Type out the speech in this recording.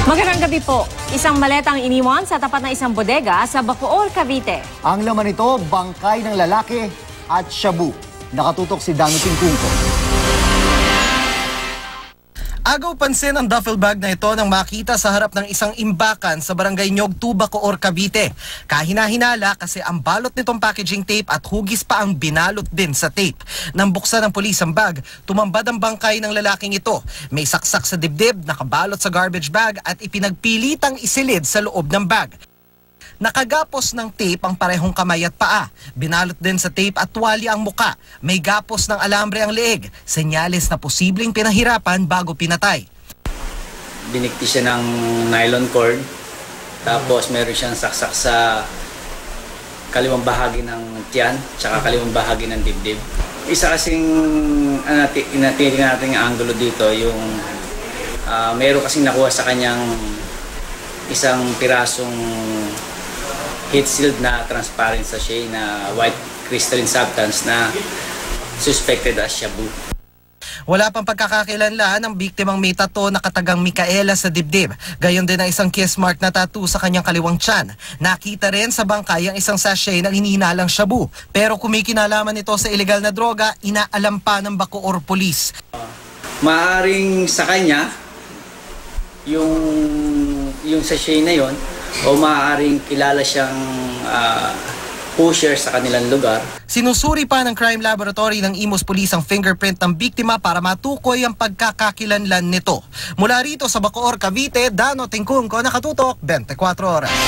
Magandang gabi po. Isang maletang iniwan sa tapat ng isang bodega sa Bacoor, Cavite. Ang laman nito, bangkay ng lalaki at shabu. Nakatutok si Dano Tingkungko. Agaw pansin ang duffel bag na ito nang makita sa harap ng isang imbakan sa barangay Nyog 2, Bacoor, Cavite. Kahina-hinala kasi ang balot nitong packaging tape at hugis pa ang binalot din sa tape. Nang buksan ng pulis ang bag, tumambad ang bangkay ng lalaking ito. May saksak sa dibdib, nakabalot sa garbage bag at ipinagpilitang isilid sa loob ng bag. Nakagapos ng tape ang parehong kamay at paa. Binalot din sa tape at tuwalya ang muka. May gapos ng alambre ang leeg. Senyales na posibleng pinahirapan bago pinatay. Binikti siya ng nylon cord. Tapos meron siyang saksak sa kaliwang bahagi ng tiyan tsaka kaliwang bahagi ng dibdib. Isa kasing inatingnan natin ang angulo dito, yung meron kasing nakuha sa kanyang isang pirasong heat sealed na transparent sachet na white crystalline substance na suspected as shabu. Wala pang pagkakakilanlan ng biktimang may tattoo na katagang Micaela sa dibdib. Gayon din ang isang kiss mark na tattoo sa kanyang kaliwang tiyan. Nakita rin sa bangkay ang isang sachet ng hinihinalang shabu. Pero kung may kinalaman ito sa ilegal na droga, inaalam pa ng Bacoor Police. Maaring sa kanya yung sachet na yon, o maaaring kilala siyang pusher sa kanilang lugar. Sinusuri pa ng Crime Laboratory ng Imus Police ang fingerprint ng biktima para matukoy ang pagkakakilanlan nito. Mula rito sa Bacoor, Cavite, Dano Tingkungko, nakatutok 24 oras.